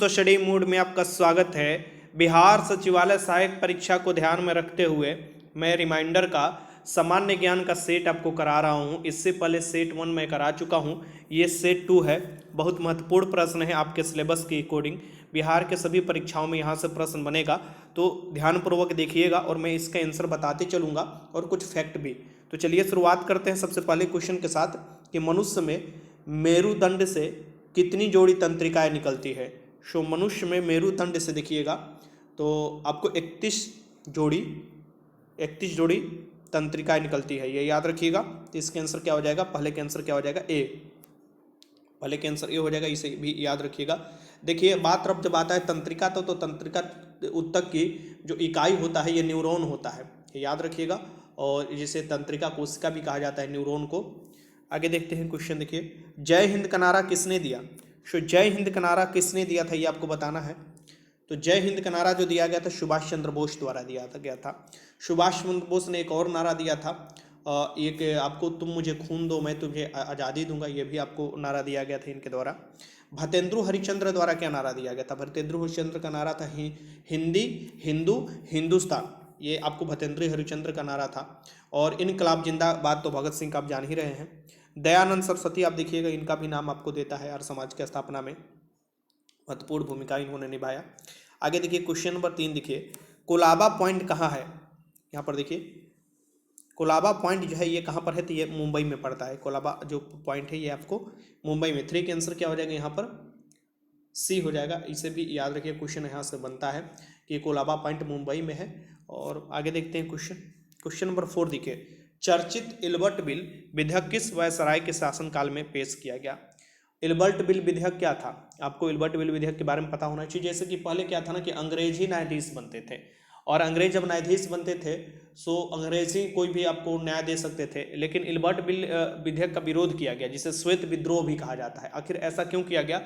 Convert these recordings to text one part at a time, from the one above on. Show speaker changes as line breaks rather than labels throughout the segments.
दोस्तों, study mood में आपका स्वागत है। बिहार सचिवालय सहायक परीक्षा को ध्यान में रखते हुए मैं रिमाइंडर का सामान्य ज्ञान का सेट आपको करा रहा हूं। इससे पहले सेट 1 मैं करा चुका हूं, ये सेट 2 है। बहुत महत्वपूर्ण प्रश्न है आपके सिलेबस के अकॉर्डिंग। बिहार के सभी परीक्षाओं में यहाँ से प्रश्न बनेगा, तो ध्यानपूर्वक देखिएगा और मैं इसका आंसर बताते चलूँगा और कुछ फैक्ट भी। तो चलिए शुरुआत करते हैं सबसे पहले क्वेश्चन के साथ कि मनुष्य में मेरुदंड से कितनी जोड़ी तंत्रिकाएं निकलती है। सो मनुष्य में मेरुदंड से देखिएगा तो आपको 31 जोड़ी तंत्रिकाएं निकलती है, ये याद रखिएगा। तो इसके आंसर क्या हो जाएगा, पहले के आंसर क्या हो जाएगा, ए। पहले के आंसर ए हो जाएगा, इसे भी याद रखिएगा। देखिए बात अब जब आता है तंत्रिका तो तंत्रिका उत्तक की जो इकाई होता है ये न्यूरॉन होता है, ये याद रखिएगा। और जिसे तंत्रिका कोशिका भी कहा जाता है न्यूरॉन को। आगे देखते हैं क्वेश्चन, देखिए जय हिंद का नारा किसने दिया। सो जय हिंद का नारा किसने दिया था ये आपको बताना है। तो जय हिंद का नारा जो दिया गया था सुभाष चंद्र बोस द्वारा दिया गया था। सुभाष चंद्र बोस ने एक और नारा दिया था, एक आपको, तुम मुझे खून दो मैं तुझे आज़ादी दूंगा, ये भी आपको नारा दिया गया था इनके द्वारा। भतेंद्र हरिश्चंद्र द्वारा क्या नारा दिया गया था। भतेंद्र हरिश्चंद्र का नारा था हिंदी हिंदू हिंदुस्तान, ये आपको भतेंद्र हरिश्चंद्र का नारा था। और इनकलाब जिंदाबाद तो भगत सिंह का आप जान ही रहे हैं। दयानंद सरस्वती आप देखिएगा, इनका भी नाम आपको देता है, आर्य समाज की स्थापना में महत्वपूर्ण भूमिका इन्होंने निभाया। आगे देखिए क्वेश्चन नंबर 3, देखिए कोलाबा पॉइंट कहाँ है। यहाँ पर देखिए कोलाबा पॉइंट जो है ये कहाँ पर है, तो ये मुंबई में पड़ता है। कोलाबा जो पॉइंट है ये आपको मुंबई में। 3 के आंसर क्या हो जाएगा यहाँ पर, सी हो जाएगा। इसे भी याद रखिए, क्वेश्चन यहाँ से बनता है कि कोलाबा पॉइंट मुंबई में है। और आगे देखते हैं क्वेश्चन नंबर 4, देखिए चर्चित इल्बर्ट बिल विधेयक किस वायसराय के शासनकाल में पेश किया गया। इल्बर्ट बिल विधेयक क्या था, आपको इल्बर्ट बिल विधेयक के बारे में पता होना चाहिए। जैसे कि पहले क्या था ना कि अंग्रेज ही न्यायाधीश बनते थे, और अंग्रेज जब न्यायाधीश बनते थे सो अंग्रेजी कोई भी आपको न्याय दे सकते थे। लेकिन इल्बर्ट बिल विधेयक का विरोध किया गया, जिसे श्वेत विद्रोह भी कहा जाता है। आखिर ऐसा क्यों किया गया,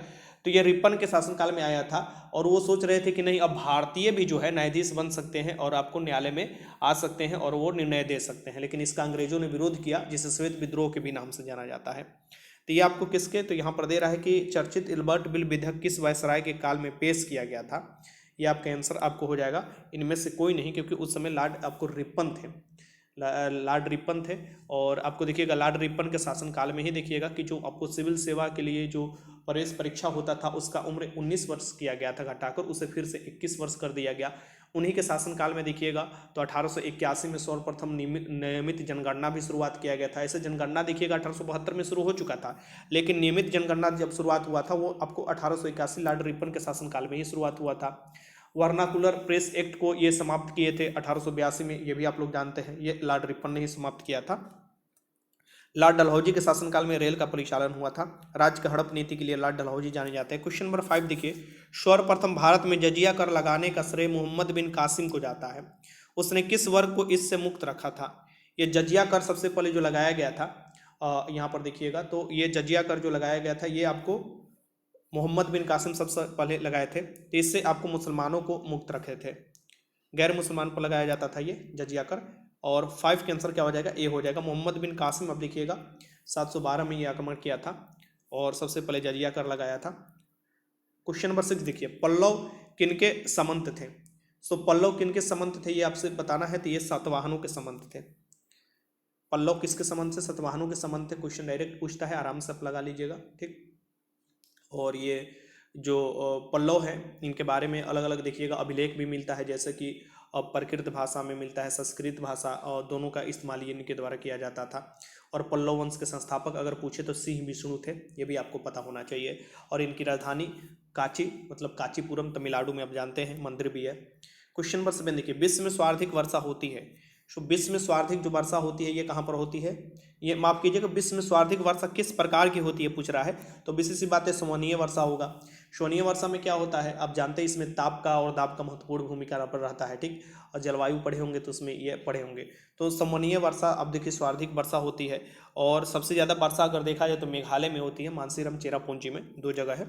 तो ये रिपन के शासनकाल में आया था, और वो सोच रहे थे कि नहीं अब भारतीय भी जो है न्यायाधीश बन सकते हैं और आपको न्यायालय में आ सकते हैं और वो निर्णय दे सकते हैं। लेकिन इसका अंग्रेजों ने विरोध किया, जिसे श्वेत विद्रोह के भी नाम से जाना जाता है। तो ये आपको किसके, तो यहाँ पर दे रहा है कि चर्चित इल्बर्ट बिल विधेयक किस वायसराय के काल में पेश किया गया था। ये आपका आंसर आपको हो जाएगा इनमें से कोई नहीं, क्योंकि उस समय लॉर्ड आपको रिपन थे, लॉर्ड रिपन थे। और आपको देखिएगा लॉर्ड रिपन के शासनकाल में ही देखिएगा कि जो आपको सिविल सेवा के लिए जो प्रवेश परीक्षा होता था उसका उम्र 19 वर्ष किया गया था, घटाकर उसे फिर से 21 वर्ष कर दिया गया उन्हीं के शासनकाल में। देखिएगा तो 1881 में सर्वप्रथम नियमित जनगणना भी शुरुआत किया गया था। ऐसे जनगणना देखिएगा 1872 में शुरू हो चुका था, लेकिन नियमित जनगणना जब शुरुआत हुआ था वो आपको 1881 लॉर्ड रिपन के शासनकाल में ही शुरुआत हुआ था। वर्नाकुलर प्रेस एक्ट को ये समाप्त किए थे 1882 में, ये भी आप लोग जानते हैं, ये लॉर्ड रिपन ने ही समाप्त किया था। लॉर्ड डलहौजी के शासनकाल में रेल का परिचालन हुआ था। राज्य की हड़प नीति के लिए लॉर्ड डलहौजी जाने जाते हैं। क्वेश्चन नंबर 5 देखिए, सर्वप्रथम भारत में जजिया कर लगाने का श्रेय मोहम्मद बिन कासिम को जाता है। उसने किस वर्ग को इससे मुक्त रखा था। ये जजिया कर सबसे पहले जो लगाया गया था, यहाँ पर देखिएगा तो ये जजिया कर जो लगाया गया था ये आपको मोहम्मद बिन कासिम सबसे पहले लगाए थे। तो इससे आपको मुसलमानों को मुक्त रखे थे, गैर मुसलमान पर लगाया जाता था ये जजिया कर। और 5 के आंसर क्या हो जाएगा, ए हो जाएगा। मोहम्मद बिन कासिम अब देखिएगा 712 में ये आक्रमण किया था और सबसे पहले जजिया कर लगाया था। क्वेश्चन नंबर 6 देखिए, पल्लव किनके समंत थे। सो पल्लव किनके समंत थे ये आपसे बताना है। तो ये सातवाहनों के समंत थे। पल्लव किसके समंत से, सातवाहनों के समंत थे। क्वेश्चन डायरेक्ट पूछता है, आराम से आप लगा लीजिएगा, ठीक। और ये जो पल्लव हैं इनके बारे में अलग अलग देखिएगा अभिलेख भी मिलता है, जैसे कि प्राकृत भाषा में मिलता है, संस्कृत भाषा, और दोनों का इस्तेमाल इनके द्वारा किया जाता था। और पल्लव वंश के संस्थापक अगर पूछे तो सिंह विष्णु थे, ये भी आपको पता होना चाहिए। और इनकी राजधानी काची मतलब कांचीपुरम तमिलनाडु में आप जानते हैं, मंदिर भी है। क्वेश्चन नंबर 7 देखिए, विश्व में सर्वाधिक वर्षा होती है। तो विश्व में सर्वाधिक जो वर्षा होती है ये कहाँ पर होती है, ये माफ कीजिएगा, विश्व में सर्वाधिक वर्षा किस प्रकार की होती है पूछ रहा है। तो विशेष सी बात है, संवहनीय वर्षा होगा। संवहनीय वर्षा में क्या होता है आप जानते हैं, इसमें ताप का और दाब का महत्वपूर्ण भूमिका पर रहता है, ठीक। और जलवायु पढ़े होंगे तो उसमें ये पढ़े होंगे। तो संवहनीय वर्षा अब देखिए सर्वाधिक वर्षा होती है। और सबसे ज़्यादा वर्षा अगर देखा जाए तो मेघालय में होती है, मानसीरम चेरापूंजी में 2 जगह है,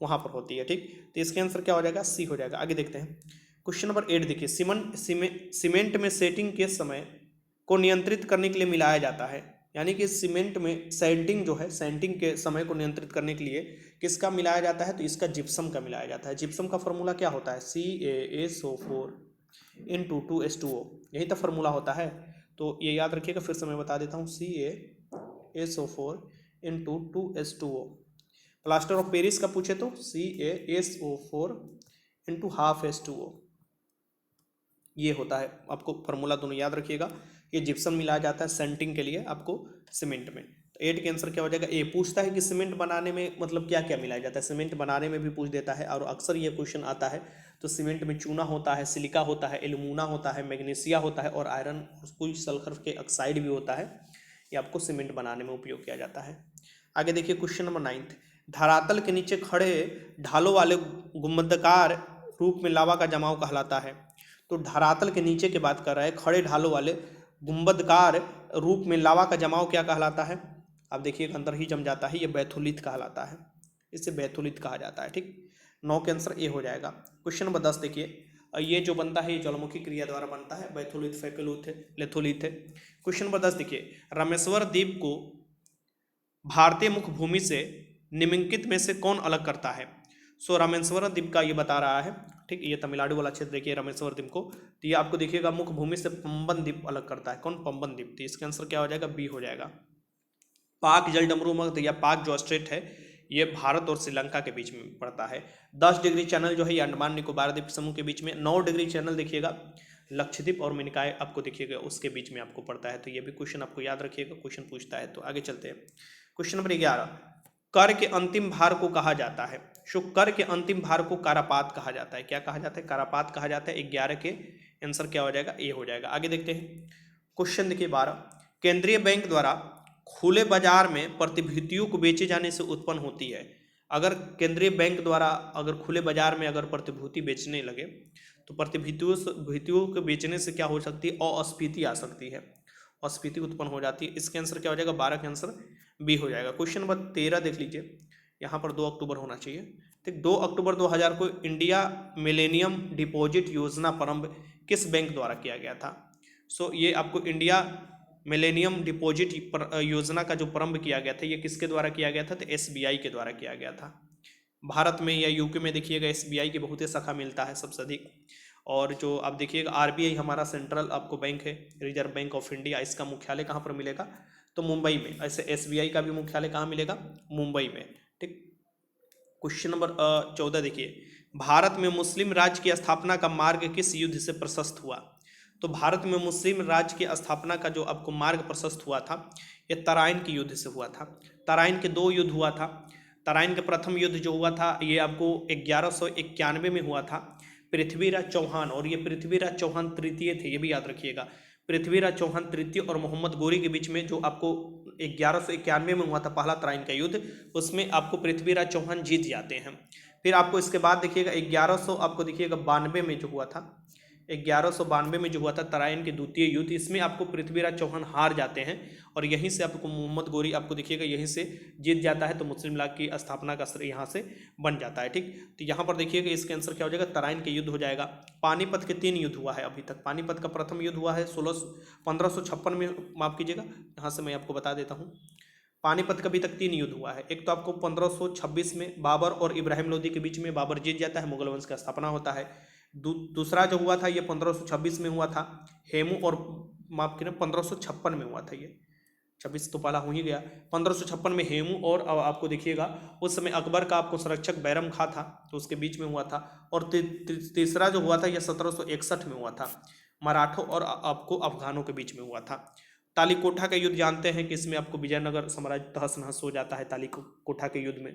वहाँ पर होती है, ठीक। तो इसके आंसर क्या हो जाएगा, सी हो जाएगा। आगे देखते हैं क्वेश्चन नंबर 8 देखिए, सीमेंट में सेटिंग के समय को नियंत्रित करने के लिए मिलाया जाता है। यानी कि सीमेंट में सैंटिंग जो है, सैंटिंग के समय को नियंत्रित करने के लिए किसका मिलाया जाता है, तो इसका जिप्सम का मिलाया जाता है। जिप्सम का फॉर्मूला क्या होता है, CaSO4 × 2H2O, यही तो फॉर्मूला होता है। तो ये याद रखिएगा, फिर से मैं बता देता हूँ, CaSO4 × 2H2O। Plaster of Paris का पूछे तो CaSO4 × 12H2O, ये होता है। आपको फॉर्मूला दोनों याद रखिएगा। ये जिप्सम मिलाया जाता है सेंटिंग के लिए आपको सीमेंट में। तो 8 का आंसर क्या हो जाएगा, ए। पूछता है कि सीमेंट बनाने में मतलब क्या क्या मिलाया जाता है, सीमेंट बनाने में भी पूछ देता है, और अक्सर ये क्वेश्चन आता है। तो सीमेंट में चूना होता है, सिलिका होता है, एल्यूमिना होता है, मैग्नीशिया होता है, और आयरन कुछ सल्फर के ऑक्साइड भी होता है। ये आपको सीमेंट बनाने में उपयोग किया जाता है। आगे देखिए क्वेश्चन नंबर 9। धरातल के नीचे खड़े ढालों वाले गुंबदाकार रूप में लावा का जमाव कहलाता है। तो धरातल के नीचे की बात कर रहा है, खड़े ढालों वाले गुंबदकार रूप में लावा का जमाव क्या कहलाता है, आप देखिए अंदर ही जम जाता है, ये बैथोलिथ कहलाता है, इसे बैथोलिथ कहा जाता है। ठीक, 9 के आंसर ए हो जाएगा। क्वेश्चन नंबर 10 देखिए, ये जो बनता है ये ज्वालामुखी क्रिया द्वारा बनता है, बैथोलिथ, फेकोलिथ, लेथोलिथ है। क्वेश्चन नंबर 10 देखिए, रामेश्वर द्वीप को भारतीय मुख्य भूमि से निम्नलिखित में से कौन अलग करता है। सो रामेश्वर द्वीप का ये बता रहा है। ठीक, ये तमिलनाडु वाला क्षेत्र देखिए रामेश्वर द्वीप को, तो ये आपको देखिएगा मुख्य भूमि से पंबन द्वीप अलग करता है। कौन, पंबन द्वीप। तो इसका आंसर क्या हो जाएगा, बी हो जाएगा। पाक जलडमरू मध्य या पाक जो स्ट्रेट है, ये भारत और श्रीलंका के बीच में पड़ता है। 10 डिग्री चैनल जो है ये अंडमान निकोबार द्वीप समूह के बीच में। 9 डिग्री चैनल देखिएगा लक्षद्वीप और मिनिकॉय आपको देखिएगा उसके बीच में आपको पड़ता है। तो ये भी क्वेश्चन आपको याद रखिएगा, क्वेश्चन पूछता है। तो आगे चलते हैं, क्वेश्चन नंबर 11। कर के अंतिम भार को कहा जाता है। सो कर के अंतिम भार को कारापात कहा जाता है। क्या कहा जाता है, कारापात कहा जाता है। 11 के आंसर क्या हो जाएगा, ए हो जाएगा। आगे देखते हैं क्वेश्चन देखिए 12। केंद्रीय बैंक द्वारा खुले बाजार में प्रतिभूतियों को बेचे जाने से उत्पन्न होती है। अगर केंद्रीय बैंक द्वारा अगर खुले बाजार में अगर प्रतिभूति बेचने लगे तो प्रतिभूतियों को बेचने से क्या हो सकती है, अस्फीति आ सकती है, अस्फीति उत्पन्न हो जाती है। इसके आंसर क्या हो जाएगा, 12 के आंसर बी हो जाएगा। क्वेश्चन नंबर 13 देख लीजिए, यहाँ पर 2 अक्टूबर होना चाहिए। ठीक, 2 अक्टूबर 2000 को इंडिया मिलेनियम डिपॉजिट योजना प्रारंभ किस बैंक द्वारा किया गया था। सो ये आपको इंडिया मिलेनियम डिपॉजिट योजना का जो प्रारंभ किया गया था, ये किसके द्वारा किया गया था, तो एसबीआई के द्वारा किया गया था। भारत में या यूके में देखिएगा एसबीआई की बहुत ही शाखा मिलता है सबसे अधिक। और जो आप देखिएगा आरबीआई हमारा सेंट्रल आपको बैंक है, रिजर्व बैंक ऑफ इंडिया, इसका मुख्यालय कहाँ पर मिलेगा, तो मुंबई में। ऐसे एसबीआई का भी मुख्यालय कहाँ मिलेगा, मुंबई में। ठीक, क्वेश्चन नंबर 14 देखिए, भारत में मुस्लिम राज्य की स्थापना का मार्ग किस युद्ध से प्रशस्त हुआ। तो भारत में मुस्लिम राज्य की स्थापना का जो आपको मार्ग प्रशस्त हुआ था, ये तराइन के युद्ध से हुआ था। तराइन के 2 युद्ध हुआ था। तराइन का प्रथम युद्ध जो हुआ था ये आपको 1191 में हुआ था, पृथ्वीराज चौहान, और ये पृथ्वीराज चौहान तृतीय थे, ये भी याद रखिएगा। पृथ्वीराज चौहान तृतीय और मोहम्मद गोरी के बीच में जो आपको 1191 में हुआ था पहला तराइन का युद्ध, उसमें आपको पृथ्वीराज चौहान जीत जाते हैं। फिर आपको इसके बाद देखिएगा 1100 आपको देखिएगा 92 में जो हुआ था, 1192 में जो हुआ था तराइन के द्वितीय युद्ध, इसमें आपको पृथ्वीराज चौहान हार जाते हैं और यहीं से आपको मोहम्मद गोरी आपको देखिएगा यहीं से जीत जाता है। तो मुस्लिम लीग की स्थापना का श्रेय यहाँ से बन जाता है। ठीक, तो यहाँ पर देखिएगा इसका आंसर क्या हो जाएगा, तराइन के युद्ध हो जाएगा। पानीपत के 3 युद्ध हुआ है अभी तक। पानीपत का प्रथम युद्ध हुआ है 1556 में, माफ कीजिएगा यहाँ से मैं आपको बता देता हूँ। पानीपत का अभी तक 3 युद्ध हुआ है। एक तो आपको 1526 में बाबर और इब्राहिम लोदी के बीच में बाबर जीत जाता है, मुगल वंश का स्थापना होता है। दूसरा जो हुआ था ये 1526 में हुआ था, हेमू और माफ कीजिए 1556 में हुआ था, ये 26 तो पहला हो ही गया। 1556 में हेमू और आपको देखिएगा उस समय अकबर का आपको संरक्षक बैरम खां था, तो उसके बीच में हुआ था। और तीसरा जो हुआ था यह 1761 में हुआ था, मराठों और आपको अफगानों के बीच में हुआ था। तालीकोटा का युद्ध जानते हैं कि इसमें आपको विजयनगर साम्राज्य तहस नहस हो जाता है तालीकोटा के युद्ध में।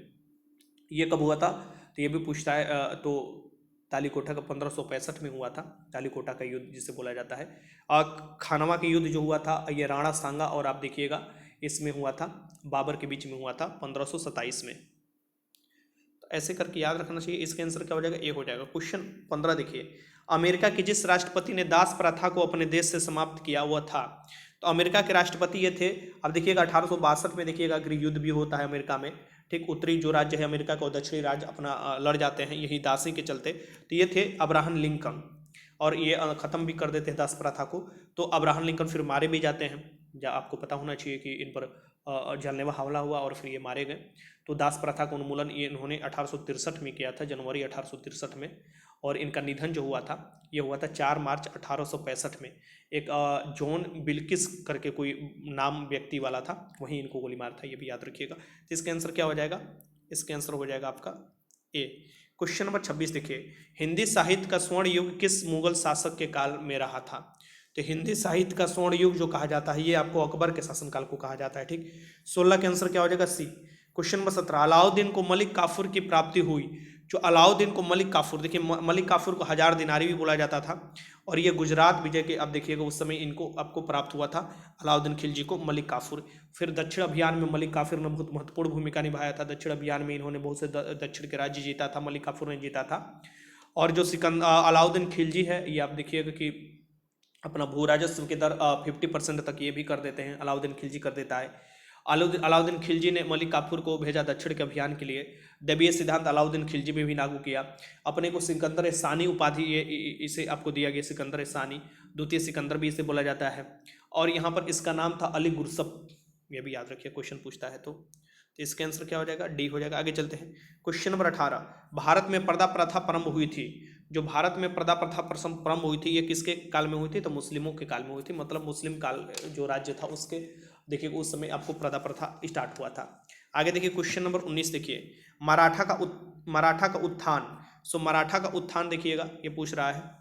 ये कब हुआ था, तो ये भी पूछता है। तो तालीकोटा का 1565 में हुआ था, तालीकोटा का युद्ध जिसे बोला जाता है। खानवा के युद्ध जो हुआ था ये राणा सांगा और आप देखिएगा इसमें हुआ था, बाबर के बीच में हुआ था 1527 में। तो ऐसे करके याद रखना चाहिए। इसका आंसर क्या हो जाएगा, ए हो जाएगा। क्वेश्चन 15 देखिए, अमेरिका के जिस राष्ट्रपति ने दास प्रथा को अपने देश से समाप्त किया हुआ था, तो अमेरिका के राष्ट्रपति ये थे। अब देखिएगा 1862 में देखिएगा गृह युद्ध भी होता है अमेरिका में। ठीक, उत्तरी जो राज्य है अमेरिका का और दक्षिणी राज्य अपना लड़ जाते हैं यही दासी के चलते। तो ये थे अब्राहम लिंकन, और ये ख़त्म भी कर देते हैं दास प्रथा को। तो अब्राहम लिंकन फिर मारे भी जाते हैं। आपको पता होना चाहिए कि इन पर जानलेवा हमला हुआ और फिर ये मारे गए। तो दास प्रथा का उन्मूलन ये इन्होंने 1863 में किया था, जनवरी 1863 में। और इनका निधन जो हुआ था ये हुआ था 4 मार्च 1865 में। एक जॉन बिल्किस करके कोई नाम व्यक्ति वाला था, वहीं इनको गोली मारा था, ये भी याद रखिएगा। तो इसका आंसर क्या हो जाएगा? इसका आंसर हो जाएगा आपका ए। क्वेश्चन नंबर 26 देखिए, हिंदी साहित्य का स्वर्ण युग किस मुगल शासक के काल में रहा था? तो हिंदी साहित्य का स्वर्ण युग जो कहा जाता है ये आपको अकबर के शासनकाल को कहा जाता है, ठीक। 16 का आंसर क्या हो जाएगा? सी। क्वेश्चन नंबर 17, अलाउद्दीन को मलिक काफूर की प्राप्ति हुई। जो अलाउद्दीन को मलिक काफूर, देखिए मलिक काफूर को 1000 दिनारी भी बोला जाता था, और ये गुजरात विजय के, अब देखिएगा उस समय इनको आपको प्राप्त हुआ था अलाउद्दीन खिलजी को मलिक काफूर। फिर दक्षिण अभियान में मलिक काफूर ने बहुत महत्वपूर्ण भूमिका निभाया था। दक्षिण अभियान में इन्होंने बहुत से दक्षिण के राज्य जीता था, मलिक काफूर ने जीता था। और जो अलाउद्दीन खिलजी है ये आप देखिएगा कि अपना भू राजस्व के दर 50% तक ये भी कर देते हैं, अलाउद्दीन खिलजी कर देता है। अलाउद्दीन खिलजी ने मलिक काफूर को भेजा दक्षिण के अभियान के लिए। दैवीय सिद्धांत अलाउद्दीन खिलजी में भी लागू किया। अपने को सिकंदर सानी उपाधि ये इसे आपको दिया गया, सिकंदर सानी, द्वितीय सिकंदर भी इसे बोला जाता है। और यहाँ पर इसका नाम था अली गुरसप, ये भी याद रखिए, क्वेश्चन पूछता है तो इसका आंसर क्या हो जाएगा? डी हो जाएगा। आगे चलते हैं, क्वेश्चन नंबर 18, भारत में पर्दा प्रथा प्रारंभ हुई थी। जो भारत में पर्दा प्रथा प्रारंभ हुई थी ये किसके काल में हुई थी? तो मुस्लिमों के काल में हुई थी, मतलब मुस्लिम काल जो राज्य था उसके, देखिए उस समय आपको पर्दा प्रथा स्टार्ट हुआ था। आगे देखिए क्वेश्चन नंबर 19 देखिए, मराठा का उत्थान। सो मराठा का उत्थान देखिएगा ये पूछ रहा है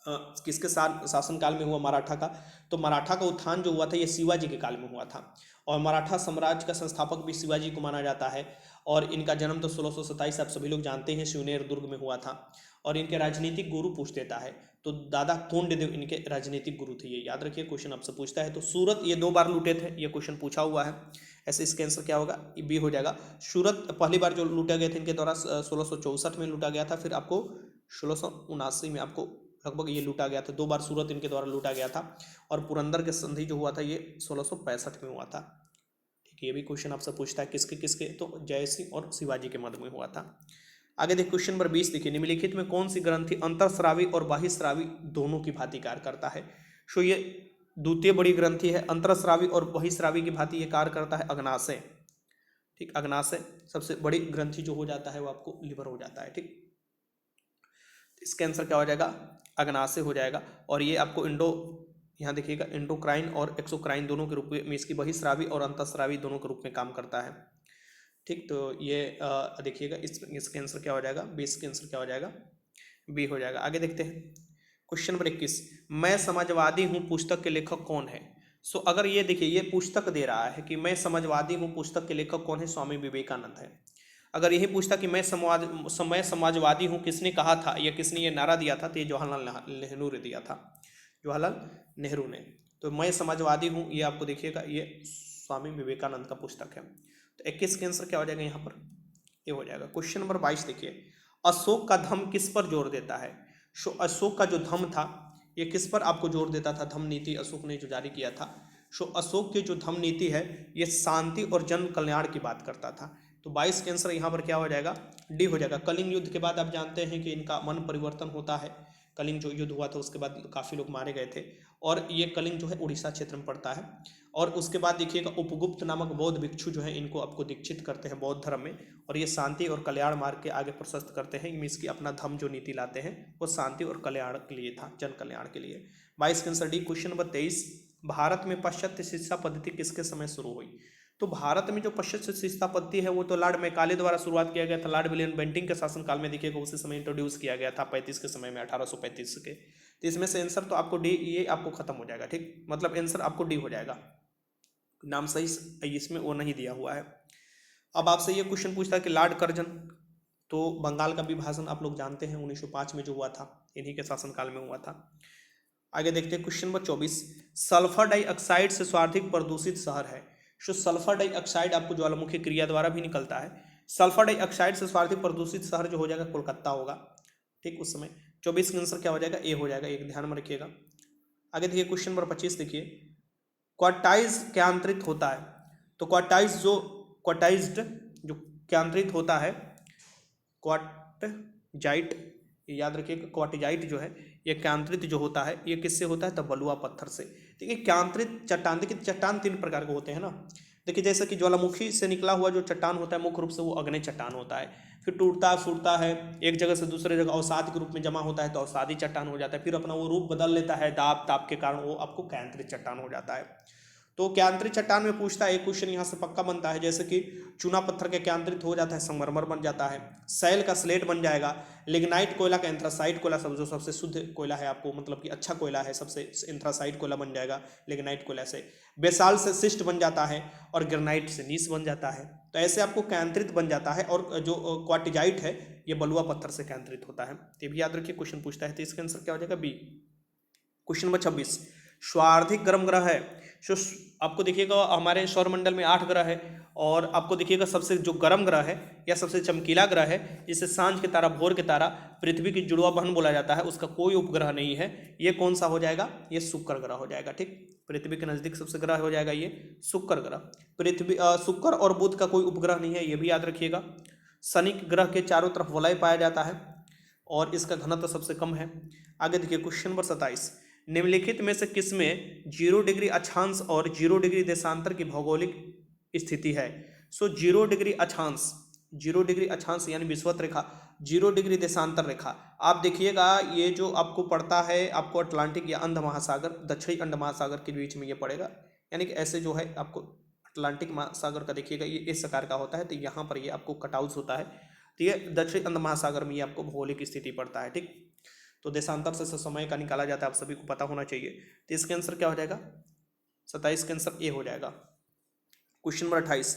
किसके शासनकाल में हुआ मराठा का? तो मराठा का उत्थान जो हुआ था ये शिवाजी के काल में हुआ था, और मराठा साम्राज्य का संस्थापक भी शिवाजी को माना जाता है। और इनका जन्म तो 1627 आप सभी लोग जानते हैं शिवनेर दुर्ग में हुआ था। और इनके राजनीतिक गुरु पूछ देता है तो दादा कोंडदेव इनके राजनीतिक गुरु थे, ये याद रखिए, क्वेश्चन आपसे पूछता है। तो सूरत ये 2 बार लूटे थे, ये क्वेश्चन पूछा हुआ है। ऐसे इसका आंसर क्या होगा? बी हो जाएगा। सूरत पहली बार जो लूटे गए थे इनके द्वारा 1664 में लूटा गया था, फिर आपको 1679 में आपको लगभग ये लूटा गया था। 2 बार सूरत इनके द्वारा लूटा गया था। और पुरंदर के संधि जो हुआ था ये 1665 में हुआ था, ठीक है। ये भी क्वेश्चन आपसे पूछता है किसके किसके? तो जयसिंह और शिवाजी के मध्य में हुआ था। आगे देखिए क्वेश्चन नंबर 20 देखिए, निम्नलिखित में कौन सी ग्रंथि अंतरस्रावी और बाह्यस्रावी दोनों की भांति कार्य करता है? सो ये द्वितीय बड़ी ग्रंथि है, अंतरस्रावी और बहिस्रावी की भांति ये कार्य करता है अग्नाशय, ठीक। अग्नाशय सबसे बड़ी ग्रंथि जो हो जाता है वो आपको लिवर हो जाता है, ठीक। इसका आंसर क्या हो जाएगा? अग्नाशय हो जाएगा। और ये आपको यहाँ देखिएगा इंडोक्राइन और एक्सोक्राइन दोनों के रूप में इसकी बहिस्रावी और अंतःस्रावी दोनों के रूप में काम करता है, ठीक। तो ये देखिएगा इसका आंसर क्या हो जाएगा? 20 का आंसर क्या हो जाएगा? बी हो जाएगा। आगे देखते हैं क्वेश्चन नंबर 21, मैं समाजवादी हूँ पुस्तक के लेखक कौन है? सो अगर ये देखिए ये पुस्तक दे रहा है कि मैं समाजवादी हूँ पुस्तक के लेखक कौन है? स्वामी विवेकानंद है। अगर यही पूछता कि मैं समाजवादी हूँ किसने कहा था या किसने ये नारा दिया था? तो ये जवाहरलाल नेहरू ने दिया था, जवाहरलाल नेहरू ने। तो मैं समाजवादी हूँ ये आपको देखिएगा ये स्वामी विवेकानंद का पुस्तक है। तो 21 का आंसर क्या हो जाएगा यहाँ पर? ये हो जाएगा। क्वेश्चन नंबर 22 देखिए, अशोक का धम्म किस पर जोर देता है? सो अशोक का जो धम्म था ये किस पर आपको जोर देता था? धम्म नीति अशोक ने जो जारी किया था, सो अशोक की जो धम्म नीति है ये शांति और जन कल्याण की बात करता था। तो 22 का आंसर यहाँ पर क्या हो जाएगा? डी हो जाएगा। कलिंग युद्ध के बाद आप जानते हैं कि इनका मन परिवर्तन होता है। कलिंग जो युद्ध हुआ था उसके बाद काफ़ी लोग मारे गए थे, और ये कलिंग जो है उड़ीसा क्षेत्र में पड़ता है। और उसके बाद देखिएगा उपगुप्त नामक बौद्ध भिक्षु जो है इनको आपको दीक्षित करते हैं बौद्ध धर्म में, और ये शांति और कल्याण मार्ग के आगे प्रशस्त करते हैं। मीन्स की अपना धर्म जो नीति लाते हैं वो शांति और कल्याण के लिए था, जन कल्याण के लिए। 22 का answer D. Question number 23, Bharat में पाश्चात्य शिक्षा पद्धति किसके समय शुरू हुई? तो भारत में जो पाश्चात्य शिक्षा पद्धति है वो तो लॉर्ड मैकाले द्वारा शुरुआत किया गया था, लॉर्ड विलियम बेंटिंक के शासनकाल में देखिएगा उसी समय इंट्रोड्यूस किया गया था 35 के समय में, 1835 के। तो इसमें से आंसर तो आपको डी, ये आपको खत्म हो जाएगा, ठीक। मतलब आंसर आपको डी हो जाएगा, नाम सही इसमें वो नहीं दिया हुआ है। अब आपसे ये क्वेश्चन पूछता है कि लॉर्ड कर्जन, तो बंगाल का विभाजन आप लोग जानते हैं 1905 में जो हुआ था, इन्हीं के शासनकाल में हुआ था। आगे देखते हैं क्वेश्चन नंबर 24, सल्फर डाइऑक्साइड से सर्वाधिक प्रदूषित शहर है? सो सल्फर डाइऑक्साइड आपको ज्वालामुखी क्रिया द्वारा भी निकलता है। सल्फर डाइऑक्साइड से सर्वाधिक प्रदूषित शहर जो हो जाएगा कोलकाता होगा, ठीक। उस समय 24 का आंसर क्या हो जाएगा? ए हो जाएगा, एक ध्यान में रखिएगा। आगे देखिए क्वेश्चन नंबर 25 देखिए, क्वार्टाइज क्यांत्रित होता है? तो क्वार्टाइज्ड जो क्यांत्रित होता है, क्वार्टाइज्ड ये याद रखिएगा, क्वार्टिजाइट जो है ये क्यांत्रित जो होता है ये किससे होता है? तो बलुआ पत्थर से। देखिए क्यांत्रित चट्टान, देखिए चट्टान 3 प्रकार के होते हैं ना। देखिए जैसे कि ज्वालामुखी से निकला हुआ जो चट्टान होता है मुख्य रूप से वो अग्नि चट्टान होता है, फिर टूटता फूटता है एक जगह से दूसरे जगह अवसाद के रूप में जमा होता है तो अवसादी चट्टान हो जाता है, फिर अपना वो रूप बदल लेता है दाब ताप के कारण, वो आपको क्यांत्रित चट्टान हो जाता है। तो क्यांत्रित चट्टान में पूछता है, एक क्वेश्चन यहाँ से पक्का बनता है, जैसे कि चूना पत्थर के क्यांत्रित हो जाता है, संगमरमर बन जाता है, सैल का स्लेट बन जाएगा, लिग्नाइट कोयला का एंथ्रासाइट कोयला जो सबसे शुद्ध कोयला है आपको मतलब कि अच्छा कोयला है, सबसे एंथ्रासाइट कोयला बन जाएगा लिग्नाइट कोयला से, बेसाल से शिस्ट बन जाता है और ग्रेनाइट से नीस बन जाता है। तो ऐसे आपको क्यांत्रित बन जाता है। और जो क्वार्टिजाइट है ये बलुआ पत्थर से क्यांत्रित होता है। ये भी याद रखिए, क्वेश्चन पूछता है। तो इसका आंसर क्या हो जाएगा? बी। क्वेश्चन नंबर 26, स्वार्धिक गर्म ग्रह है। सो आपको देखिएगा हमारे सौरमंडल में 8 ग्रह है और आपको देखिएगा सबसे जो गर्म ग्रह है या सबसे चमकीला ग्रह है जिसे सांझ के तारा भोर के तारा पृथ्वी की जुड़वा बहन बोला जाता है, उसका कोई उपग्रह नहीं है, ये कौन सा हो जाएगा? ये शुक्र ग्रह हो जाएगा। ठीक, पृथ्वी के नजदीक सबसे ग्रह हो जाएगा ये शुक्र ग्रह। पृथ्वी शुक्र और बुध का कोई उपग्रह नहीं है, ये भी याद रखिएगा। शनि ग्रह के चारों तरफ वलय पाया जाता है और इसका घनत्व सबसे कम है। आगे देखिए क्वेश्चन नंबर 27, निम्नलिखित में से किसमें 0 डिग्री अक्षांश और 0 डिग्री देशांतर की भौगोलिक स्थिति है? सो 0 डिग्री अक्षांश, 0 डिग्री अक्षांश यानी विषुवत रेखा, 0 डिग्री देशांतर रेखा। आप देखिएगा ये जो आपको पड़ता है आपको अटलांटिक या अंध महासागर दक्षिणी अंड महासागर के बीच में ये पड़ेगा, यानी कि ऐसे जो है आपको अटलांटिक महासागर का देखिएगा ये इस आकार का होता है, तो यहाँ पर ये आपको कटआउट होता है, तो ये दक्षिणी अंध महासागर में ये आपको भौगोलिक स्थिति पड़ता है। ठीक, तो देशांतर से समय का निकाला जाता है, आप सभी को पता होना चाहिए। तो इसका आंसर क्या हो जाएगा? 27 का आंसर ए हो जाएगा। क्वेश्चन नंबर 28,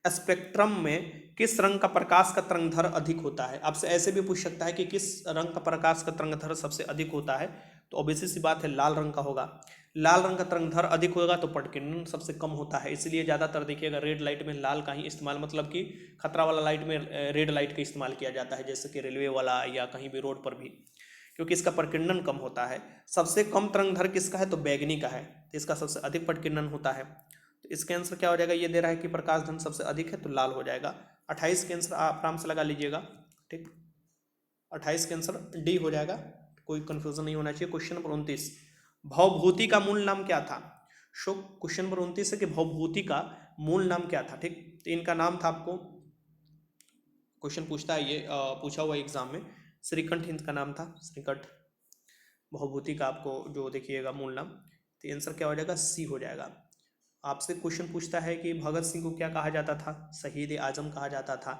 स्पेक्ट्रम में किस रंग का प्रकाश का तरंगधर अधिक होता है? आपसे ऐसे भी पूछ सकता है कि किस रंग का प्रकाश का तरंगधर सबसे अधिक होता है, तो ऑब्वियसली सी बात है लाल रंग का होगा। लाल रंग का तरंगधर अधिक होगा तो पटकिरण सबसे कम होता है, इसलिए ज़्यादातर देखिएगा रेड लाइट में लाल का ही इस्तेमाल, मतलब कि खतरा वाला लाइट में रेड लाइट का इस्तेमाल किया जाता है, जैसे कि रेलवे वाला या कहीं भी रोड पर भी, क्योंकि इसका प्रकीर्णन कम होता है। सबसे कम तरंगधर किसका है? तो बैगनी का है, तो इसका सबसे अधिक प्रकीर्णन होता है। तो इसका आंसर क्या हो जाएगा? ये दे रहा है कि प्रकाश धन सबसे अधिक है तो लाल हो जाएगा। 28 के आंसर आप आराम से लगा लीजिएगा। ठीक, 28 के आंसर डी हो जाएगा, कोई कंफ्यूजन नहीं होना चाहिए। क्वेश्चन नंबर 29, भवभूति का मूल नाम क्या था? सो क्वेश्चन नंबर 29 है कि भवभूति का मूल नाम क्या था। ठीक, तो इनका नाम था, आपको क्वेश्चन पूछता है ये पूछा हुआ एग्जाम में, श्रीकंठ इनका नाम था, श्रीकंठ भवभूति का आपको जो देखिएगा मूल नाम। तो आंसर क्या हो जाएगा? सी हो जाएगा। आपसे क्वेश्चन पूछता है कि भगत सिंह को क्या कहा जाता था? शहीद आजम कहा जाता था।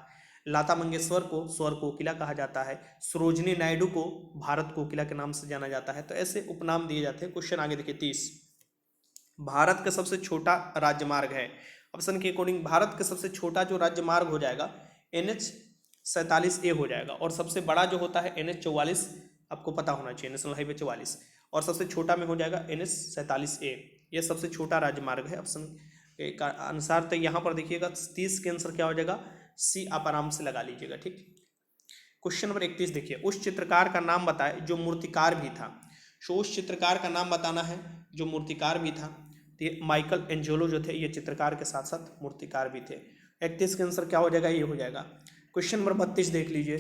लता मंगेशकर को स्वर कोकिला कहा जाता है। सरोजिनी नायडू को भारत कोकिला के नाम से जाना जाता है। तो ऐसे उपनाम दिए जाते हैं। क्वेश्चन आगे देखिए 30, भारत का सबसे छोटा राजमार्ग है। ऑप्शन के अकॉर्डिंग भारत का सबसे छोटा जो राजमार्ग हो जाएगा NH-47A हो जाएगा, और सबसे बड़ा जो होता है NH-44, आपको पता होना चाहिए, नेशनल हाईवे 44, और सबसे छोटा में हो जाएगा NH-47A। ये सबसे छोटा राजमार्ग है ऑप्शन का अनुसार। तो यहाँ पर देखिएगा 30 के आंसर क्या हो जाएगा? सी आप आराम से लगा लीजिएगा। ठीक, क्वेश्चन नंबर 31 देखिए, उस चित्रकार का नाम बताए जो मूर्तिकार भी था। सो उस चित्रकार का नाम बताना है जो मूर्तिकार भी था। तो ये माइकल एंजेलो जो थे ये चित्रकार के साथ साथ मूर्तिकार भी थे। 31 के आंसर क्या हो जाएगा? ये हो जाएगा। क्वेश्चन नंबर 32 देख लीजिए,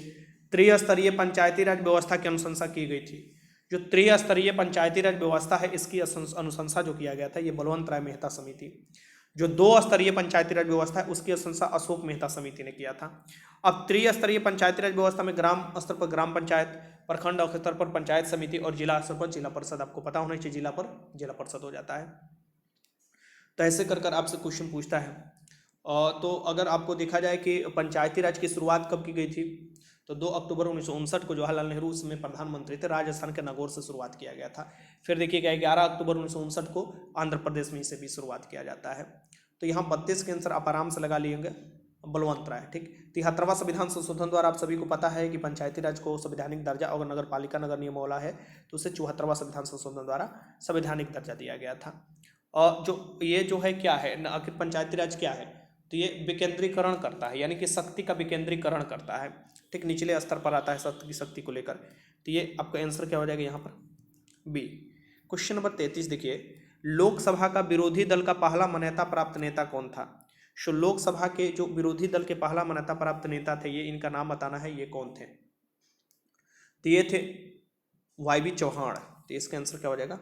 त्रिस्तरीय पंचायती राज व्यवस्था की अनुशंसा की गई थी। जो त्रिस्तरीय पंचायती राज व्यवस्था है इसकी अनुशंसा जो किया गया था ये बलवंत राय मेहता समिति। जो 2 स्तरीय पंचायती राज व्यवस्था है उसकी अनुशंसा अशोक मेहता समिति ने किया था। अब त्रिस्तरीय पंचायती राज व्यवस्था में ग्राम स्तर पर ग्राम पंचायत, प्रखंड स्तर पर पंचायत समिति और जिला स्तर पर जिला परिषद, आपको पता होना चाहिए जिला पर जिला परिषद हो जाता है। तो ऐसे कर कर आपसे क्वेश्चन पूछता है। तो अगर आपको देखा जाए कि पंचायती राज की शुरुआत कब की गई थी, तो 2 अक्टूबर 1959 को जवाहरलाल नेहरू उस समय प्रधानमंत्री थे, राजस्थान के नागौर से शुरुआत किया गया था। फिर देखिएगा 11 अक्टूबर 1959 को आंध्र प्रदेश में इसे भी शुरुआत किया जाता है। तो यहाँ 32 के आंसर आप आराम से लगा लेंगे, बलवंत राय। ठीक, 73वां संविधान संशोधन द्वारा आप सभी को पता है कि पंचायती राज को संवैधानिक दर्जा, अगर नगर पालिका नगर नियमावली है तो उसे 74वां संविधान संशोधन द्वारा संवैधानिक दर्जा दिया गया था। और जो ये जो है क्या है, आखिर पंचायती राज क्या है? तो ये विकेंद्रीकरण करता है, यानी कि शक्ति का विकेंद्रीकरण करता है। ठीक, निचले स्तर पर आता है शक्ति को लेकर। तो ये आपका आंसर क्या हो जाएगा यहाँ पर? बी। क्वेश्चन नंबर 33 देखिए, लोकसभा का विरोधी दल का पहला मान्यता प्राप्त नेता कौन था? सो लोकसभा के जो विरोधी दल के पहला मान्यता प्राप्त नेता थे ये इनका नाम बताना है, ये कौन थे? तो ये थे YB चौहान। तो इसका आंसर क्या हो जाएगा?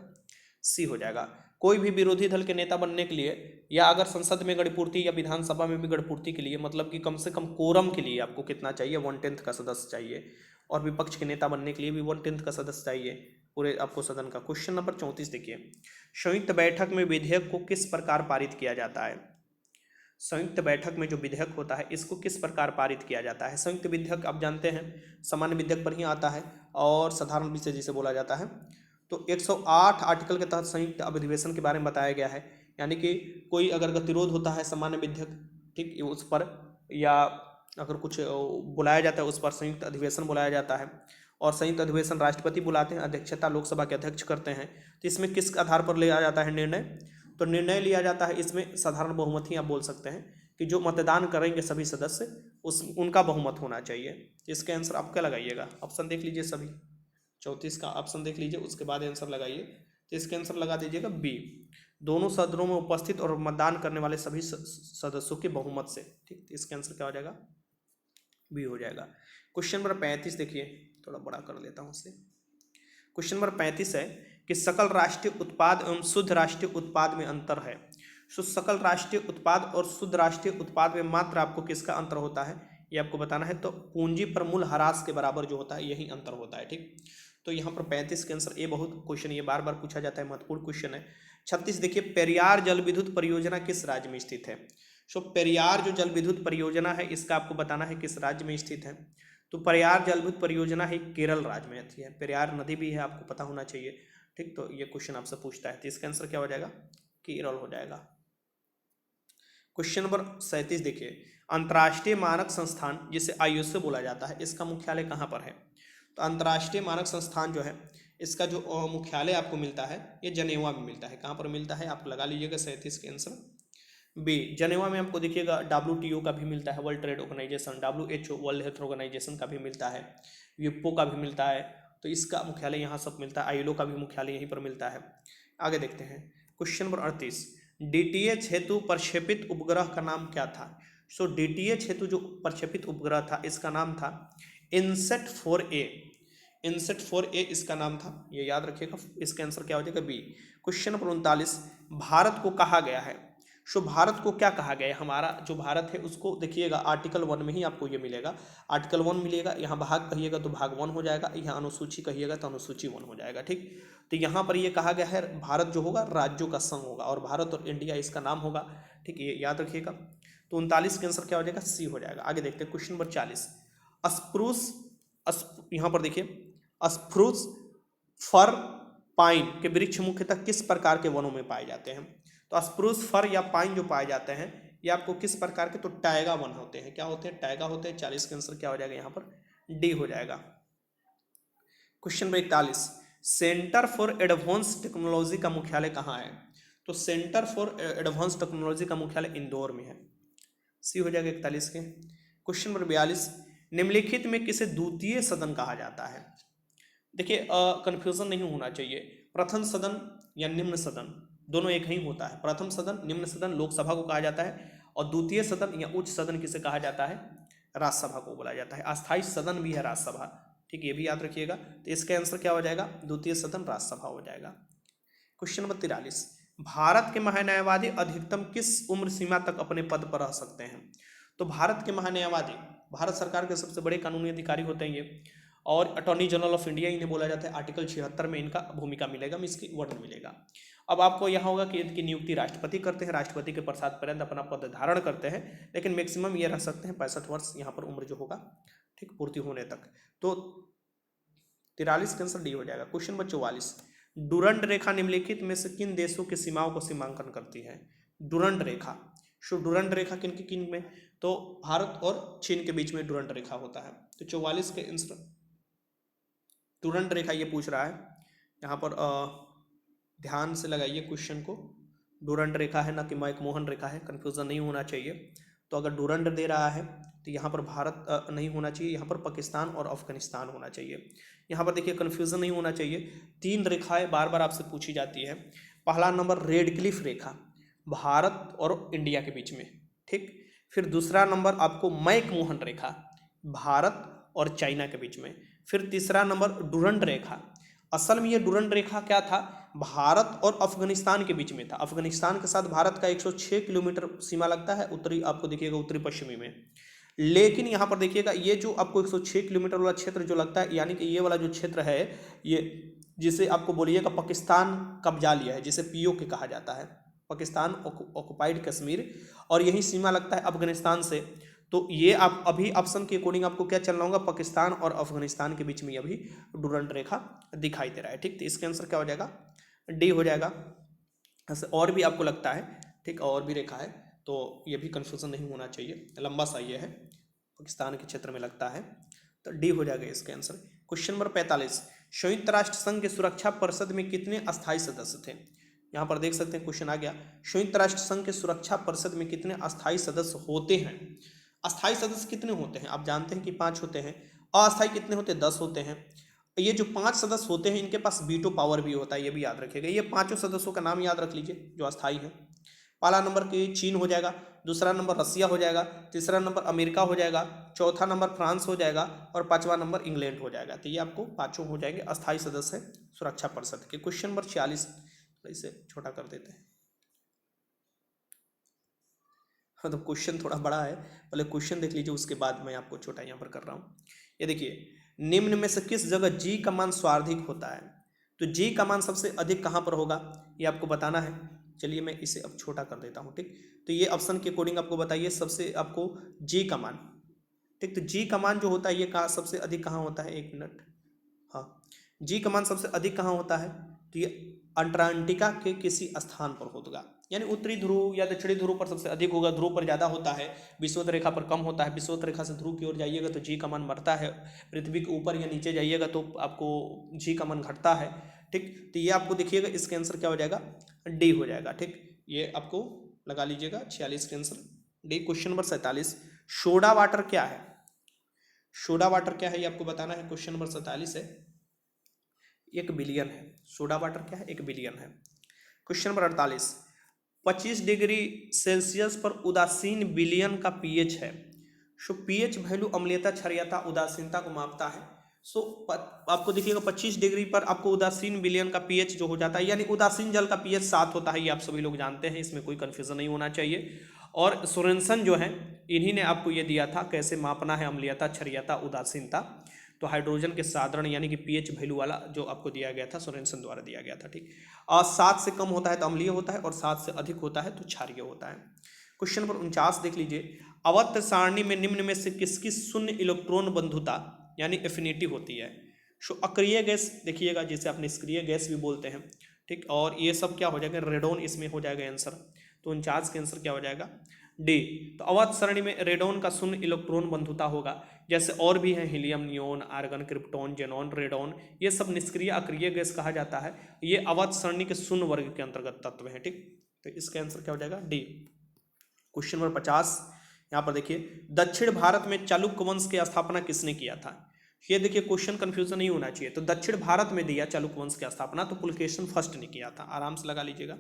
सी हो जाएगा। कोई भी विरोधी दल के नेता बनने के लिए या अगर संसद में गणपूर्ति या विधानसभा में भी गणपूर्ति के लिए मतलब कि कम से कम कोरम के लिए आपको कितना चाहिए? 1/10 का सदस्य चाहिए। और विपक्ष के नेता बनने के लिए भी 1/10 का सदस्य चाहिए पूरे आपको सदन का। क्वेश्चन नंबर 34 देखिए, संयुक्त बैठक में विधेयक को किस प्रकार पारित किया जाता है? संयुक्त बैठक में जो विधेयक होता है इसको किस प्रकार पारित किया जाता है? संयुक्त विधेयक आप जानते हैं सामान्य विधेयक पर ही आता है और साधारण विषय जिसे बोला जाता है। तो 108 आर्टिकल के तहत संयुक्त अधिवेशन के बारे में बताया गया है, यानी कि कोई अगर गतिरोध होता है सामान्य विधेयक, ठीक, उस पर या अगर कुछ बुलाया जाता है उस पर संयुक्त अधिवेशन बुलाया जाता है। और संयुक्त अधिवेशन राष्ट्रपति बुलाते हैं, अध्यक्षता लोकसभा के अध्यक्ष करते हैं। तो इसमें किस आधार पर लिया जाता है निर्णय? तो निर्णय लिया जाता है इसमें साधारण बहुमत ही आप बोल सकते हैं कि जो मतदान करेंगे सभी सदस्य उनका बहुमत होना चाहिए। इसका आंसर आप क्या लगाइएगा? ऑप्शन देख लीजिए, सभी 34 का ऑप्शन देख लीजिए, उसके बाद आंसर लगाइए। तो इसका आंसर लगा दीजिएगा बी, दोनों सदनों में उपस्थित और मतदान करने वाले सभी सदस्यों के बहुमत से। ठीक, तो इसका आंसर क्या हो जाएगा? बी हो जाएगा। क्वेश्चन नंबर 35 देखिए, थोड़ा बड़ा कर लेता हूँ उसे। क्वेश्चन नंबर 35 है कि सकल राष्ट्रीय उत्पाद एवं शुद्ध राष्ट्रीय उत्पाद में अंतर है। तो सकल राष्ट्रीय उत्पाद और शुद्ध राष्ट्रीय उत्पाद में मात्र आपको किसका अंतर होता है ये आपको बताना है। तो पूंजी पर मूल्य ह्रास के बराबर जो होता है यही अंतर होता है। ठीक, तो यहाँ पर 35 के आंसर ए। बहुत क्वेश्चन ये बार बार पूछा जाता है, महत्वपूर्ण क्वेश्चन है। 36 देखिए, पेरियार जल विद्युत परियोजना किस राज्य में स्थित है? सो पेरियार जो जल विद्युत परियोजना है इसका आपको बताना है किस राज्य में स्थित है। तो पेरियार जल विद्युत परियोजना है केरल राज्य में आती है। पेरियार नदी भी है, आपको पता होना चाहिए। ठीक, तो ये क्वेश्चन आपसे पूछता है, तो इसका आंसर क्या हो जाएगा? केरल हो जाएगा। क्वेश्चन नंबर 37 देखिए, अंतर्राष्ट्रीय मानक संस्थान जिसे ISO बोला जाता है इसका मुख्यालय कहाँ पर है? तो अंतर्राष्ट्रीय मानक संस्थान जो है इसका जो मुख्यालय आपको मिलता है ये जनेवा में मिलता है। कहाँ पर मिलता है आप लगा लीजिएगा 37 के आंसर बी, जनेवा में। आपको देखिएगा WTO का भी मिलता है, world trade organisation, WHO world health organisation का भी मिलता है, WIPO का भी मिलता है। तो इसका मुख्यालय यहाँ सब मिलता है। ILO का भी मुख्यालय यहीं पर मिलता है। आगे देखते हैं क्वेश्चन नंबर 38, DTH हेतु प्रक्षेपित उपग्रह का नाम क्या था? सो DTH हेतु जो प्रक्षेपित उपग्रह था इसका नाम था इनसेट 4A। इनसेट 4A इसका नाम था, ये याद रखिएगा। इसका आंसर क्या हो जाएगा? बी। क्वेश्चन नंबर 39, भारत को कहा गया है। सो भारत को क्या कहा गया है? हमारा जो भारत है उसको देखिएगा आर्टिकल 1 में ही आपको ये मिलेगा। आर्टिकल 1 मिलेगा, यहाँ भाग कहिएगा तो भाग 1 हो जाएगा, यहाँ अनुसूची कहिएगा तो अनुसूची 1 हो जाएगा। ठीक, तो यहाँ पर ये कहा गया है भारत जो होगा राज्यों का संघ होगा और भारत और इंडिया इसका नाम होगा। ठीक, ये याद रखिएगा। तो 39 के आंसर क्या हो जाएगा? सी हो जाएगा। आगे देखते हैं क्वेश्चन नंबर 40, स्प्रूस, यहाँ पर देखिए स्प्रूस, फर, पाइन के वृक्ष मुख्यतः किस प्रकार के वनों में पाए जाते हैं? तो स्प्रूस, फर या पाइन जो पाए जाते हैं ये आपको किस प्रकार के? तो टाइगा वन होते हैं। क्या होते हैं? टाइगा होते हैं। 40 के आंसर क्या हो जाएगा? यहाँ पर डी हो जाएगा। Question number 41, centre for advance technology का मुख्यालय कहाँ है? तो सेंटर फॉर एडवांस टेक्नोलॉजी का मुख्यालय इंदौर में है। सी हो जाएगा 41 के। क्वेश्चन नंबर 42, निम्नलिखित में किसे द्वितीय सदन कहा जाता है? देखिए कंफ्यूजन नहीं होना चाहिए, प्रथम सदन या निम्न सदन दोनों एक ही होता है। प्रथम सदन, निम्न सदन लोकसभा को कहा जाता है और द्वितीय सदन या उच्च सदन किसे कहा जाता है? राज्यसभा को बोला जाता है। अस्थायी सदन भी है राज्यसभा। ठीक, ये भी याद रखिएगा। तो इसका आंसर क्या हो जाएगा? द्वितीय सदन राज्यसभा हो जाएगा। क्वेश्चन नंबर 43, भारत के महान्यायवादी अधिकतम किस उम्र सीमा तक अपने पद पर रह सकते हैं? तो भारत के महान्यायवादी भारत सरकार के सबसे बड़े कानूनी अधिकारी होते हैं ये, और अटॉर्नी जनरल ऑफ इंडिया इन्हें बोला जाता है। आर्टिकल 76 में इनका भूमिका मिलेगा, इसकी वर्णन मिलेगा। अब आपको यहाँ होगा कि इनकी नियुक्ति राष्ट्रपति करते हैं, राष्ट्रपति के प्रसाद पर्यंत अपना पद धारण करते हैं, लेकिन मैक्सिमम ये रह सकते हैं 65 वर्ष यहाँ पर उम्र जो होगा, ठीक, पूर्ति होने तक। तो 43 का आंसर डी हो जाएगा। क्वेश्चन नंबर 44, डुरंड रेखा निम्नलिखित में से किन देशों की सीमाओं को सीमांकन करती है? डुरंड रेखा, सो डुरंड रेखा किन किन में? तो भारत और चीन के बीच में डुरंड रेखा होता है। तो 44 के आंसर डुरंड रेखा ये पूछ रहा है यहाँ पर, ध्यान से लगाइए क्वेश्चन को। डुरंड रेखा है ना कि मैकमोहन रेखा है, कंफ्यूजन नहीं होना चाहिए। तो अगर डुरंड दे रहा है तो यहाँ पर भारत नहीं होना चाहिए, यहाँ पर पाकिस्तान और अफगानिस्तान होना चाहिए। यहाँ पर देखिए कंफ्यूजन नहीं होना चाहिए। 3 रेखाएं बार बार आपसे पूछी जाती है। पहला नंबर रेड क्लिफ रेखा, भारत और इंडिया के बीच में, ठीक। फिर दूसरा नंबर आपको मैकमोहन रेखा, भारत और चाइना के बीच में। फिर तीसरा नंबर डुरंड रेखा। असल में ये डुरंड रेखा क्या था, भारत और अफगानिस्तान के बीच में था। अफगानिस्तान के साथ भारत का 106 किलोमीटर सीमा लगता है उत्तरी, आपको देखिएगा उत्तरी पश्चिमी में। लेकिन यहाँ पर देखिएगा ये जो आपको 106 किलोमीटर वाला क्षेत्र जो लगता है, यानी कि ये वाला जो क्षेत्र है, ये जिसे आपको बोलिएगा पाकिस्तान कब्जा लिया है, जिसे पीओके कहा जाता है, पाकिस्तान ऑक्युपाइड कश्मीर, और यही सीमा लगता है अफगानिस्तान से। तो ये आप अभी ऑप्शन के अकॉर्डिंग आपको क्या चलना होगा, पाकिस्तान और अफगानिस्तान के बीच में अभी डुरंड रेखा दिखाई दे रहा है। ठीक, तो इसका आंसर क्या हो जाएगा, डी हो जाएगा। ऐसे और भी आपको लगता है, ठीक, और भी रेखा है, तो ये भी कंफ्यूजन नहीं होना चाहिए, लंबा सा ये है, पाकिस्तान के क्षेत्र में लगता है, तो डी हो जाएगा इसका आंसर। क्वेश्चन नंबर 45, संयुक्त राष्ट्र संघ के सुरक्षा परिषद में कितने अस्थायी सदस्य थे। यहाँ पर देख सकते हैं क्वेश्चन आ गया, संयुक्त राष्ट्र संघ के सुरक्षा परिषद में कितने अस्थायी सदस्य होते हैं। अस्थायी सदस्य कितने होते हैं, आप जानते हैं कि 5 होते हैं। अस्थायी कितने होते हैं, 10 होते हैं। ये जो 5 सदस्य होते हैं इनके पास वीटो पावर भी होता है, ये भी याद रखिएगा। ये 5 सदस्यों का नाम याद रख लीजिए जो अस्थायी है। पहला नंबर की चीन हो जाएगा, दूसरा नंबर रसिया हो जाएगा, तीसरा नंबर अमेरिका हो जाएगा, चौथा नंबर फ्रांस हो जाएगा, और 5वां नंबर इंग्लैंड हो जाएगा। तो ये आपको 5 हो जाएंगे अस्थायी सदस्य सुरक्षा परिषद के। क्वेश्चन नंबर 46, इसे छोटा कर देते हैं, तो क्वेश्चन थोड़ा बड़ा है, पहले क्वेश्चन देख लीजिए उसके बाद मैं आपको छोटा यहाँ पर कर रहा हूँ। ये देखिए, निम्न में से किस जगह जी का मान सर्वाधिक होता है। तो जी का मान सबसे अधिक कहाँ पर होगा, ये आपको बताना है। चलिए मैं इसे अब छोटा कर देता हूँ। ठीक, तो ये ऑप्शन के अकॉर्डिंग आपको बताइए सबसे आपको जी का मान। ठीक, तो जी का मान जो होता है ये कहाँ सबसे अधिक कहाँ होता है, 1 मिनट, हाँ, जी का मान सबसे अधिक कहाँ होता है, तो ये अंटार्कटिका के किसी स्थान पर होगा, यानी उत्तरी ध्रुव या दक्षिणी ध्रुव पर सबसे अधिक होगा, ध्रुव पर ज़्यादा होता है, विषुवत रेखा पर कम होता है। विषुवत रेखा से ध्रुव की ओर जाइएगा तो जी का मान बढ़ता है, पृथ्वी के ऊपर या नीचे जाइएगा तो आपको जी का मान घटता है। ठीक, तो ये आपको देखिएगा इसका आंसर क्या हो जाएगा, डी हो जाएगा। ठीक, ये आपको लगा लीजिएगा 46 का answer D. Question number 47, soda water क्या है। सोडा वाटर क्या है ये आपको बताना है। क्वेश्चन नंबर 47 है, 1 बिलियन है। सोडा वाटर क्या है, 1 बिलियन है। क्वेश्चन नंबर 48, 25 डिग्री सेल्सियस पर उदासीन विलयन का पीएच है। सो पीएच वैल्यू अम्लीयता, क्षारीयता, उदासीनता को मापता है। सो आपको देखिएगा 25 डिग्री पर आपको उदासीन विलयन का पीएच जो हो जाता है, यानी उदासीन जल का पीएच 7 होता है, ये आप सभी लोग जानते हैं, इसमें कोई कन्फ्यूजन नहीं होना चाहिए। और सोरेनसन जो है इन्हीं ने आपको ये दिया था कैसे मापना है अम्लीयता, क्षारीयता, उदासीनता। तो हाइड्रोजन के साधारण यानी कि पीएच वैल्यू वाला जो आपको दिया गया था सोरेनसन द्वारा दिया गया था। ठीक, और 7 से कम होता है तो अम्लीय होता है, और 7 से अधिक होता है तो क्षारीय होता है। क्वेश्चन नंबर 49 देख लीजिए, अवत्त सारणी में निम्न में से किसकी शून्य इलेक्ट्रॉन बंधुता यानी एफिनिटी होती है। सो अक्रिय गैस देखिएगा, जिसे आप निष्क्रिय गैस भी बोलते हैं। ठीक, और ये सब क्या हो जाएगा, रेडोन इसमें हो जाएगा आंसर। तो 49 का आंसर क्या हो जाएगा, डी। तो अवत्त सारणी में रेडोन का शून्य इलेक्ट्रॉन बंधुता होगा। जैसे और भी है helium, neon, argon, krypton, xenon, radon, ये सब निष्क्रिय अक्रिय गैस कहा जाता है। ये अवत्त सारणी के शून्य वर्ग के अंतर्गत तत्व है। ठीक, तो इसका आंसर क्या हो जाएगा, डी। क्वेश्चन नंबर 50, यहाँ पर देखिए, दक्षिण भारत में चालुक्य वंश की स्थापना किसने किया था। ये देखिए क्वेश्चन कंफ्यूजन नहीं होना चाहिए। तो दक्षिण भारत में दिया चालुक्य वंश की स्थापना, तो पुलकेशिन फर्स्ट ने किया था, आराम से लगा लीजिएगा।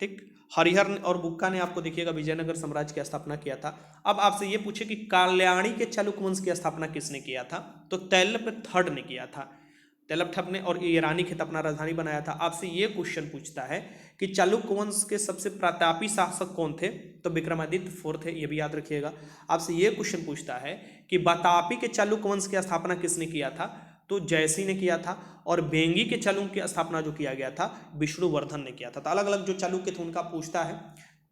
ठीक, हरिहर और बुक्का ने आपको देखिएगा विजयनगर साम्राज्य की स्थापना किया था। अब आपसे ये पूछे कि कल्याणी के चालुक्य वंश की स्थापना किसने किया था, तो तैलप थर्ड ने किया था। तैलप थर्ड ने, और ये रानीखेत अपना राजधानी बनाया था। आपसे ये क्वेश्चन पूछता है कि चालुक्य वंश के सबसे प्रतापी शासक कौन थे, तो विक्रमादित्य फोर्थ है, ये भी याद रखिएगा। आपसे ये क्वेश्चन पूछता है कि वातापी के चालुक्य वंश की स्थापना किसने किया था, तो जयसिंह ने किया था। और बेंगी के चालुक्य की स्थापना जो किया गया था विष्णुवर्धन ने किया था। तो अलग अलग जो चालुक्य थे उनका पूछता है।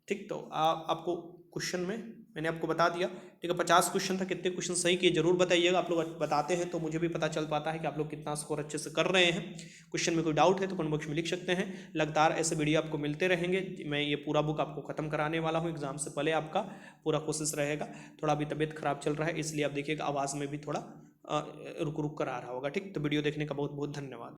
ठीक, तो आपको क्वेश्चन में मैंने आपको बता दिया। ठीक है, 50 क्वेश्चन था, कितने क्वेश्चन सही किए जरूर बताइएगा। आप लोग बताते हैं तो मुझे भी पता चल पाता है कि आप लोग कितना स्कोर अच्छे से कर रहे हैं। क्वेश्चन में कोई डाउट है तो कमेंट बॉक्स में लिख सकते हैं। लगातार ऐसे वीडियो आपको मिलते रहेंगे। मैं ये पूरा बुक आपको खत्म कराने वाला हूँ, एग्जाम से पहले आपका पूरा कोशिश रहेगा। थोड़ा अभी तबीयत खराब चल रहा है, इसलिए आप देखिएगा आवाज़ में भी थोड़ा रुक रुक कर आ रहा होगा। ठीक, तो वीडियो देखने का बहुत बहुत धन्यवाद।